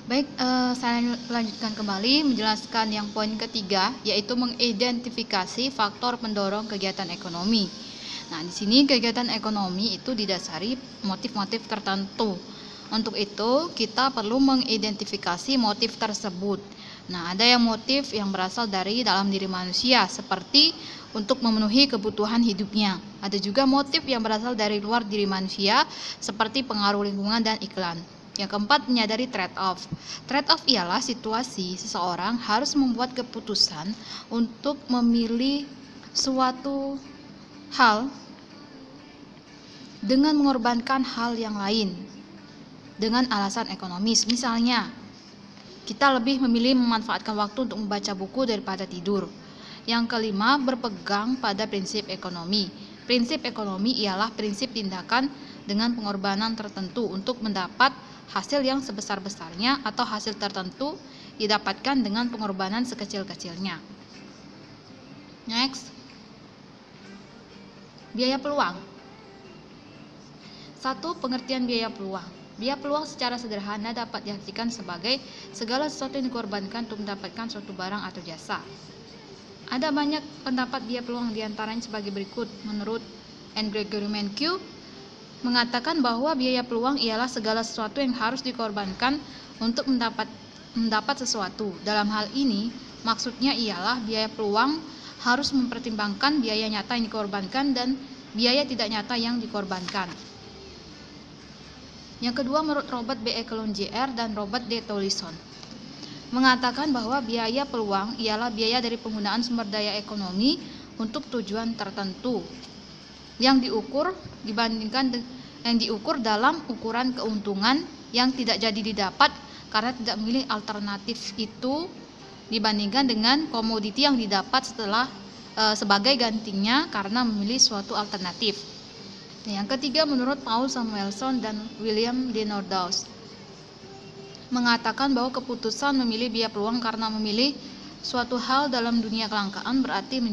Baik, saya lanjutkan kembali menjelaskan yang poin ketiga, yaitu mengidentifikasi faktor pendorong kegiatan ekonomi. Nah, di sini kegiatan ekonomi itu didasari motif-motif tertentu. Untuk itu, kita perlu mengidentifikasi motif tersebut. Nah, ada yang motif yang berasal dari dalam diri manusia, seperti untuk memenuhi kebutuhan hidupnya. Ada juga motif yang berasal dari luar diri manusia, seperti pengaruh lingkungan dan iklan. Yang keempat, menyadari trade-off. Trade-off ialah situasi seseorang harus membuat keputusan untuk memilih suatu hal dengan mengorbankan hal yang lain dengan alasan ekonomis. Misalnya, kita lebih memilih memanfaatkan waktu untuk membaca buku daripada tidur. Yang kelima, berpegang pada prinsip ekonomi. Prinsip ekonomi ialah prinsip tindakan dengan pengorbanan tertentu untuk mendapat hasil yang sebesar-besarnya atau hasil tertentu didapatkan dengan pengorbanan sekecil-kecilnya. Next, biaya peluang. 1. Pengertian biaya peluang. Biaya peluang secara sederhana dapat diartikan sebagai segala sesuatu yang dikorbankan untuk mendapatkan suatu barang atau jasa. Ada banyak pendapat biaya peluang, diantaranya sebagai berikut. Menurut N. Gregory Mankiw, mengatakan bahwa biaya peluang ialah segala sesuatu yang harus dikorbankan untuk mendapat sesuatu. Dalam hal ini, maksudnya ialah biaya peluang harus mempertimbangkan biaya nyata yang dikorbankan dan biaya tidak nyata yang dikorbankan. Yang kedua, menurut Robert B. Eklund Jr. dan Robert D. Tollison, mengatakan bahwa biaya peluang ialah biaya dari penggunaan sumber daya ekonomi untuk tujuan tertentu yang diukur dalam ukuran keuntungan yang tidak jadi didapat karena tidak memilih alternatif itu dibandingkan dengan komoditi yang didapat sebagai gantinya karena memilih suatu alternatif. Yang ketiga, menurut Paul Samuelson dan William D. Nordhaus, mengatakan bahwa keputusan memilih biaya peluang karena memilih suatu hal dalam dunia kelangkaan berarti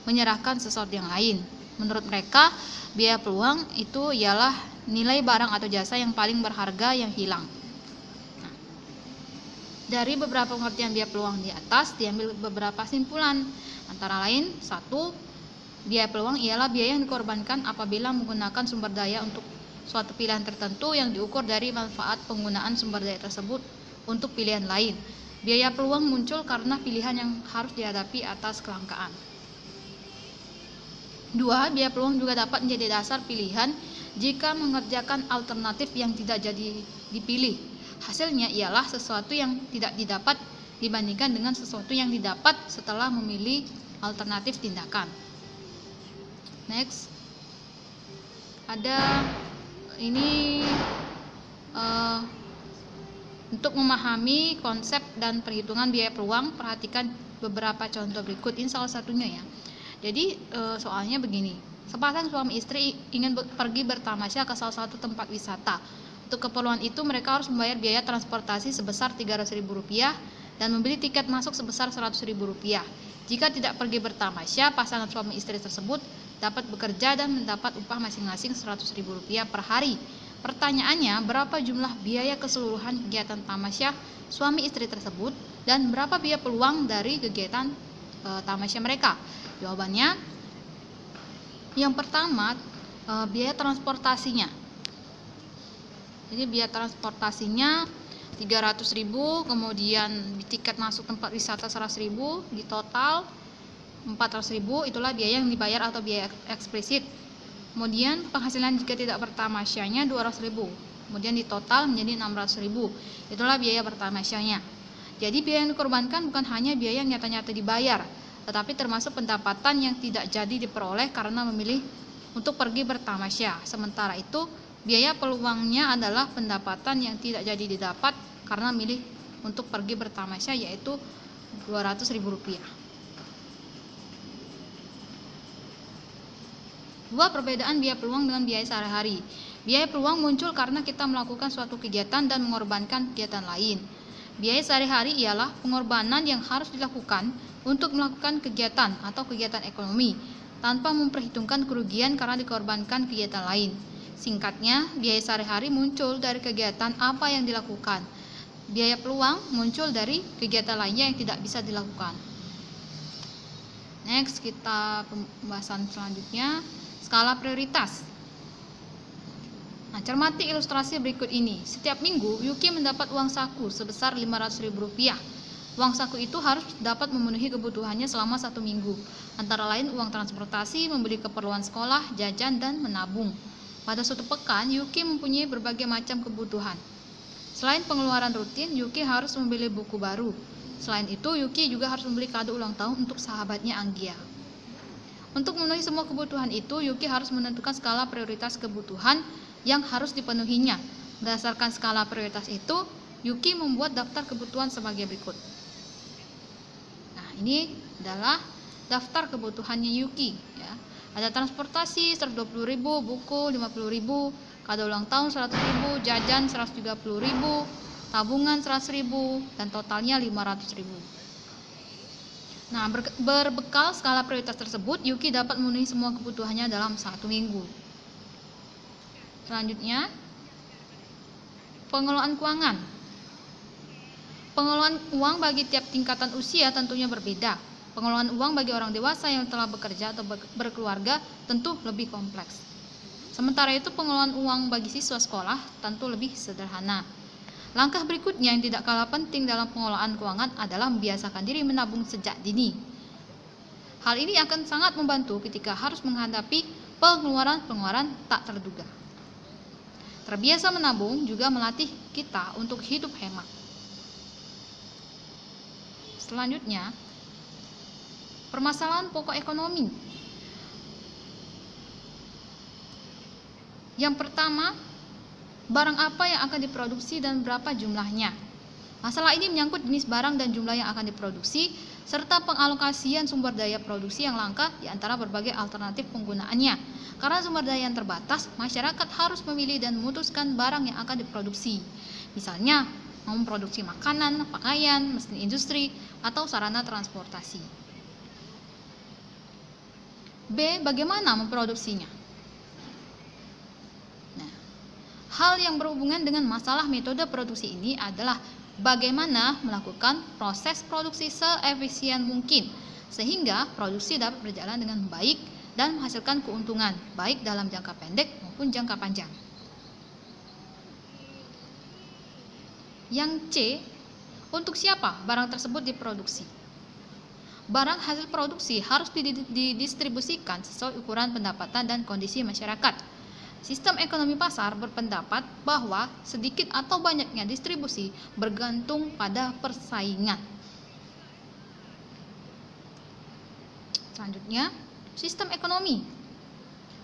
menyerahkan sesuatu yang lain. Menurut mereka, biaya peluang itu ialah nilai barang atau jasa yang paling berharga yang hilang. Nah, dari beberapa pengertian biaya peluang di atas diambil beberapa simpulan, antara lain: 1. Biaya peluang ialah biaya yang dikorbankan apabila menggunakan sumber daya untuk suatu pilihan tertentu yang diukur dari manfaat penggunaan sumber daya tersebut untuk pilihan lain. Biaya peluang muncul karena pilihan yang harus dihadapi atas kelangkaan. 2. Biaya peluang juga dapat menjadi dasar pilihan jika mengerjakan alternatif yang tidak jadi dipilih. Hasilnya ialah sesuatu yang tidak didapat dibandingkan dengan sesuatu yang didapat setelah memilih alternatif tindakan. Next, ada ini untuk memahami konsep dan perhitungan biaya peluang, perhatikan beberapa contoh berikut. Ini salah satunya ya. Jadi soalnya begini, sepasang suami istri ingin pergi bertamasya ke salah satu tempat wisata. Untuk keperluan itu mereka harus membayar biaya transportasi sebesar Rp300.000 dan membeli tiket masuk sebesar Rp100.000. Jika tidak pergi bertamasya, pasangan suami istri tersebut dapat bekerja dan mendapat upah masing-masing Rp100.000 per hari. Pertanyaannya, berapa jumlah biaya keseluruhan kegiatan tamasya suami istri tersebut dan berapa biaya peluang dari kegiatan tamasya mereka? Jawabannya, yang pertama, biaya transportasinya. Jadi biaya transportasinya Rp300.000, kemudian tiket masuk tempat wisata Rp100.000, di total Rp400.000, itulah biaya yang dibayar atau biaya eksplisit. Kemudian penghasilan jika tidak bertamasyanya Rp200.000, kemudian di total menjadi Rp600.000, itulah biaya bertamasyanya. Jadi biaya yang dikorbankan bukan hanya biaya yang nyata-nyata dibayar, tetapi termasuk pendapatan yang tidak jadi diperoleh karena memilih untuk pergi bertamasya. Sementara itu, biaya peluangnya adalah pendapatan yang tidak jadi didapat karena memilih untuk pergi bertamasya, yaitu Rp200.000. 2. Perbedaan biaya peluang dengan biaya sehari-hari. Biaya peluang muncul karena kita melakukan suatu kegiatan dan mengorbankan kegiatan lain. Biaya sehari-hari ialah pengorbanan yang harus dilakukan untuk melakukan kegiatan atau kegiatan ekonomi tanpa memperhitungkan kerugian karena dikorbankan kegiatan lain. Singkatnya, biaya sehari-hari muncul dari kegiatan apa yang dilakukan biaya peluang muncul dari kegiatan lainnya yang tidak bisa dilakukan. Next, kita pembahasan selanjutnya, skala prioritas. Nah, cermati ilustrasi berikut ini. Setiap minggu, Yuki mendapat uang saku sebesar Rp500.000. Uang saku itu harus dapat memenuhi kebutuhannya selama 1 minggu, antara lain uang transportasi, membeli keperluan sekolah, jajan, dan menabung. Pada suatu pekan, Yuki mempunyai berbagai macam kebutuhan. Selain pengeluaran rutin, Yuki harus membeli buku baru. Selain itu, Yuki juga harus membeli kado ulang tahun untuk sahabatnya Anggia. Untuk memenuhi semua kebutuhan itu, Yuki harus menentukan skala prioritas kebutuhan yang harus dipenuhinya. Berdasarkan skala prioritas itu, Yuki membuat daftar kebutuhan sebagai berikut. Ini adalah daftar kebutuhannya Yuki, ya. Ada transportasi 120.000, buku 50.000, kado ulang tahun 100.000, jajan 130.000, tabungan 100.000, dan totalnya 500.000. Nah, berbekal skala prioritas tersebut, Yuki dapat memenuhi semua kebutuhannya dalam 1 minggu. Selanjutnya, pengelolaan keuangan. Pengelolaan uang bagi tiap tingkatan usia tentunya berbeda. Pengelolaan uang bagi orang dewasa yang telah bekerja atau berkeluarga tentu lebih kompleks. Sementara itu, pengelolaan uang bagi siswa sekolah tentu lebih sederhana. Langkah berikutnya yang tidak kalah penting dalam pengelolaan keuangan adalah membiasakan diri menabung sejak dini. Hal ini akan sangat membantu ketika harus menghadapi pengeluaran-pengeluaran tak terduga. Terbiasa menabung juga melatih kita untuk hidup hemat. Selanjutnya, permasalahan pokok ekonomi. Yang pertama, barang apa yang akan diproduksi dan berapa jumlahnya. Masalah ini menyangkut jenis barang dan jumlah yang akan diproduksi, serta pengalokasian sumber daya produksi yang langka di antara berbagai alternatif penggunaannya. Karena sumber daya yang terbatas, masyarakat harus memilih dan memutuskan barang yang akan diproduksi. Misalnya, memproduksi makanan, pakaian, mesin industri, atau sarana transportasi. B. Bagaimana memproduksinya? Nah, hal yang berhubungan dengan masalah metode produksi ini adalah bagaimana melakukan proses produksi seefisien mungkin, sehingga produksi dapat berjalan dengan baik dan menghasilkan keuntungan, baik dalam jangka pendek maupun jangka panjang. Yang C, untuk siapa barang tersebut diproduksi? Barang hasil produksi harus didistribusikan sesuai ukuran pendapatan dan kondisi masyarakat. Sistem ekonomi pasar berpendapat bahwa sedikit atau banyaknya distribusi bergantung pada persaingan. Selanjutnya, sistem ekonomi.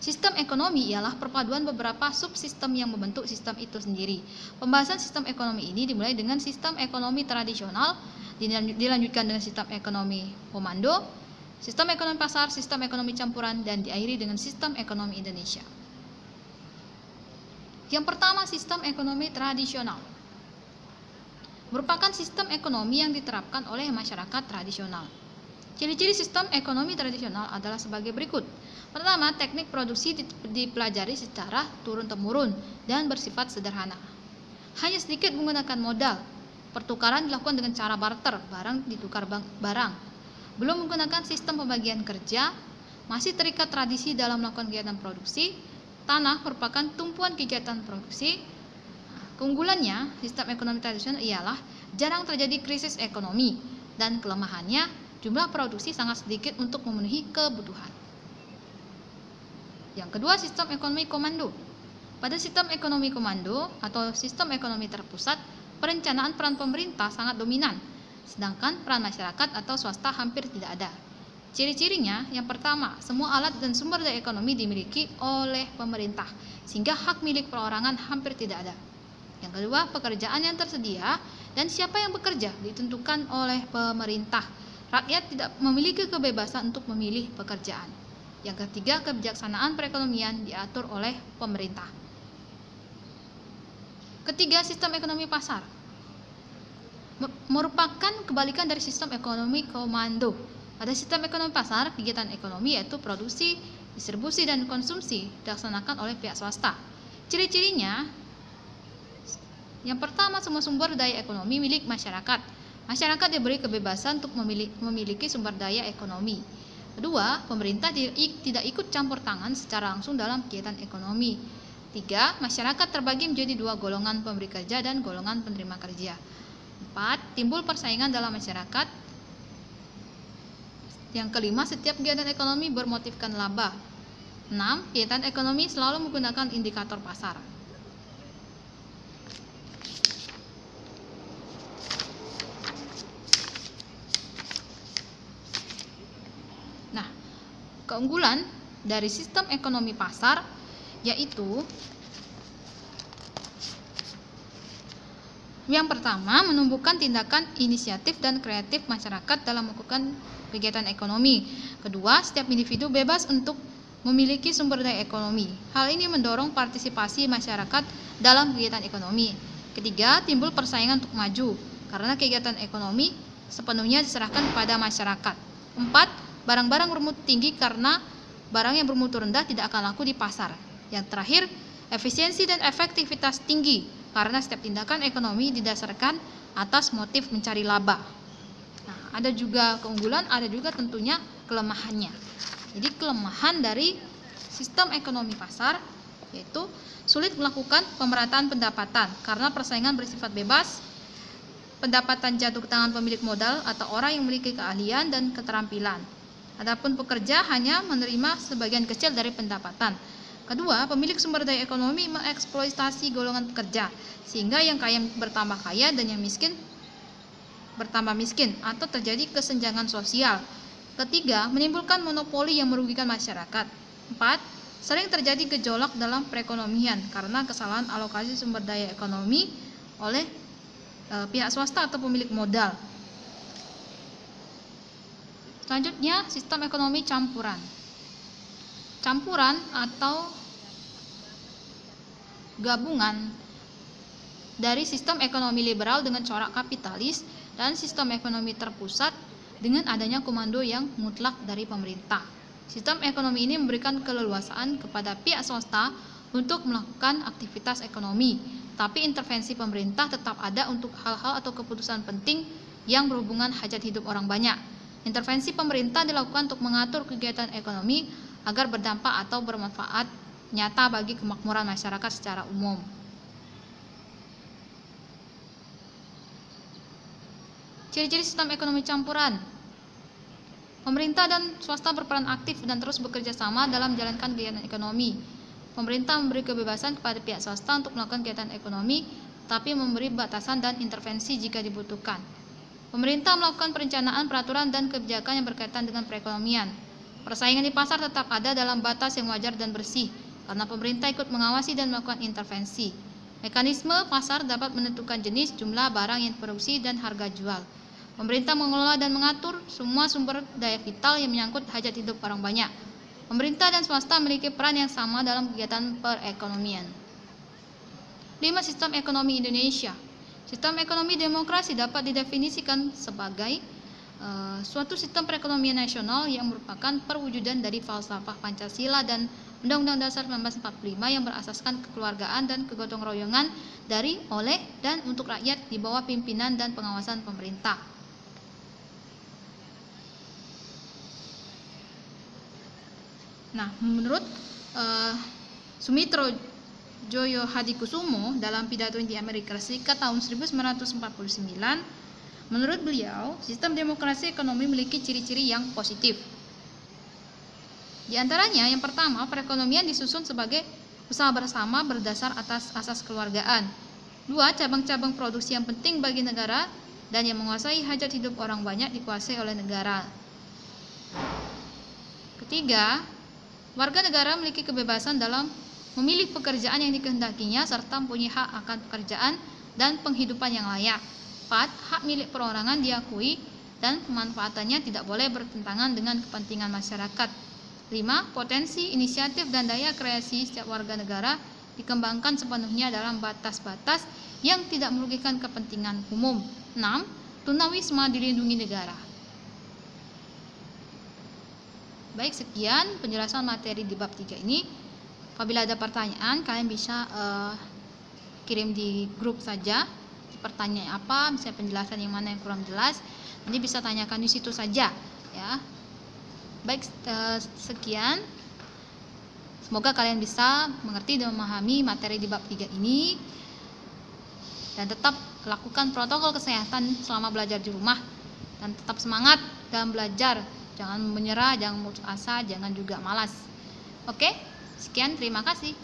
Sistem ekonomi ialah perpaduan beberapa subsistem yang membentuk sistem itu sendiri. Pembahasan sistem ekonomi ini dimulai dengan sistem ekonomi tradisional, dilanjutkan dengan sistem ekonomi komando, sistem ekonomi pasar, sistem ekonomi campuran, dan diakhiri dengan sistem ekonomi Indonesia. Yang pertama, sistem ekonomi tradisional. Merupakan sistem ekonomi yang diterapkan oleh masyarakat tradisional. Ciri-ciri sistem ekonomi tradisional adalah sebagai berikut. Pertama, teknik produksi dipelajari secara turun-temurun dan bersifat sederhana. Hanya sedikit menggunakan modal. Pertukaran dilakukan dengan cara barter, barang ditukar barang. Belum menggunakan sistem pembagian kerja, masih terikat tradisi dalam melakukan kegiatan produksi. Tanah merupakan tumpuan kegiatan produksi. Keunggulannya, sistem ekonomi tradisional ialah jarang terjadi krisis ekonomi, dan kelemahannya, jumlah produksi sangat sedikit untuk memenuhi kebutuhan. Yang kedua, sistem ekonomi komando. Pada sistem ekonomi komando atau sistem ekonomi terpusat, perencanaan peran pemerintah sangat dominan, sedangkan peran masyarakat atau swasta hampir tidak ada. Ciri-cirinya, yang pertama, semua alat dan sumber daya ekonomi dimiliki oleh pemerintah, sehingga hak milik perorangan hampir tidak ada. Yang kedua, pekerjaan yang tersedia dan siapa yang bekerja ditentukan oleh pemerintah. Rakyat tidak memiliki kebebasan untuk memilih pekerjaan. Yang ketiga, kebijaksanaan perekonomian diatur oleh pemerintah. Ketiga, sistem ekonomi pasar. Merupakan kebalikan dari sistem ekonomi komando. Pada sistem ekonomi pasar, kegiatan ekonomi yaitu produksi, distribusi, dan konsumsi dilaksanakan oleh pihak swasta. Ciri-cirinya, Yang pertama, semua sumber daya ekonomi milik masyarakat. Masyarakat diberi kebebasan untuk memiliki sumber daya ekonomi. Kedua, pemerintah tidak ikut campur tangan secara langsung dalam kegiatan ekonomi. Tiga, masyarakat terbagi menjadi dua golongan, pemberi kerja dan golongan penerima kerja. Empat, timbul persaingan dalam masyarakat. Yang kelima, setiap kegiatan ekonomi bermotifkan laba. 6. Kegiatan ekonomi selalu menggunakan indikator pasar. Nah, keunggulan dari sistem ekonomi pasar yaitu yang pertama, menumbuhkan tindakan inisiatif dan kreatif masyarakat dalam melakukan kegiatan ekonomi. Kedua, setiap individu bebas untuk memiliki sumber daya ekonomi. Hal ini mendorong partisipasi masyarakat dalam kegiatan ekonomi. Ketiga, timbul persaingan untuk maju karena kegiatan ekonomi sepenuhnya diserahkan kepada masyarakat. Empat, barang-barang bermutu tinggi karena barang yang bermutu rendah tidak akan laku di pasar. Yang terakhir, efisiensi dan efektivitas tinggi karena setiap tindakan ekonomi didasarkan atas motif mencari laba. Nah, ada juga keunggulan, ada juga tentunya kelemahannya. Jadi kelemahan dari sistem ekonomi pasar yaitu sulit melakukan pemerataan pendapatan karena persaingan bersifat bebas, pendapatan jatuh ke tangan pemilik modal atau orang yang memiliki keahlian dan keterampilan. Adapun pekerja hanya menerima sebagian kecil dari pendapatan. Kedua, pemilik sumber daya ekonomi mengeksploitasi golongan pekerja sehingga yang kaya bertambah kaya dan yang miskin bertambah miskin atau terjadi kesenjangan sosial. Ketiga, menimbulkan monopoli yang merugikan masyarakat. 4. Sering terjadi gejolak dalam perekonomian karena kesalahan alokasi sumber daya ekonomi oleh pihak swasta atau pemilik modal. Selanjutnya, sistem ekonomi campuran. Campuran atau gabungan dari sistem ekonomi liberal dengan corak kapitalis dan sistem ekonomi terpusat dengan adanya komando yang mutlak dari pemerintah. Sistem ekonomi ini memberikan keleluasaan kepada pihak swasta untuk melakukan aktivitas ekonomi, tapi intervensi pemerintah tetap ada untuk hal-hal atau keputusan penting yang berhubungan hajat hidup orang banyak. Intervensi pemerintah dilakukan untuk mengatur kegiatan ekonomi agar berdampak atau bermanfaat nyata bagi kemakmuran masyarakat secara umum. Ciri-ciri sistem ekonomi campuran. Pemerintah dan swasta berperan aktif dan terus bekerja sama dalam menjalankan kegiatan ekonomi. Pemerintah memberi kebebasan kepada pihak swasta untuk melakukan kegiatan ekonomi, tapi memberi batasan dan intervensi jika dibutuhkan. Pemerintah melakukan perencanaan, peraturan, dan kebijakan yang berkaitan dengan perekonomian. Persaingan di pasar tetap ada dalam batas yang wajar dan bersih, karena pemerintah ikut mengawasi dan melakukan intervensi. Mekanisme pasar dapat menentukan jenis, jumlah barang yang diproduksi, dan harga jual. Pemerintah mengelola dan mengatur semua sumber daya vital yang menyangkut hajat hidup orang banyak. Pemerintah dan swasta memiliki peran yang sama dalam kegiatan perekonomian. 5. Sistem ekonomi Indonesia. Sistem ekonomi demokrasi dapat didefinisikan sebagai suatu sistem perekonomian nasional yang merupakan perwujudan dari falsafah Pancasila dan Undang-Undang Dasar 1945 yang berasaskan kekeluargaan dan kegotong royongan dari, oleh, dan untuk rakyat di bawah pimpinan dan pengawasan pemerintah. Nah, menurut Sumitro Joyo Hadikusumo dalam pidato di Amerika Serikat tahun 1949, menurut beliau, sistem demokrasi ekonomi memiliki ciri-ciri yang positif. Di antaranya, yang pertama, perekonomian disusun sebagai usaha bersama berdasar atas asas kekeluargaan. 2. Cabang-cabang produksi yang penting bagi negara dan yang menguasai hajat hidup orang banyak dikuasai oleh negara. Ketiga, warga negara memiliki kebebasan dalam memilih pekerjaan yang dikehendakinya serta mempunyai hak akan pekerjaan dan penghidupan yang layak. 4. Hak milik perorangan diakui dan pemanfaatannya tidak boleh bertentangan dengan kepentingan masyarakat. 5. Potensi, inisiatif, dan daya kreasi setiap warga negara dikembangkan sepenuhnya dalam batas-batas yang tidak merugikan kepentingan umum. 6. Tunawisma dilindungi negara. Baik, sekian penjelasan materi di bab 3 ini. Apabila ada pertanyaan, kalian bisa kirim di grup saja. Pertanyaan apa, misalnya penjelasan yang mana yang kurang jelas, nanti bisa tanyakan di situ saja ya. Baik, sekian. Semoga kalian bisa mengerti dan memahami materi di bab 3 ini, dan tetap lakukan protokol kesehatan selama belajar di rumah, dan tetap semangat dalam belajar. Jangan menyerah, jangan putus asa, jangan juga malas. Oke, sekian, terima kasih.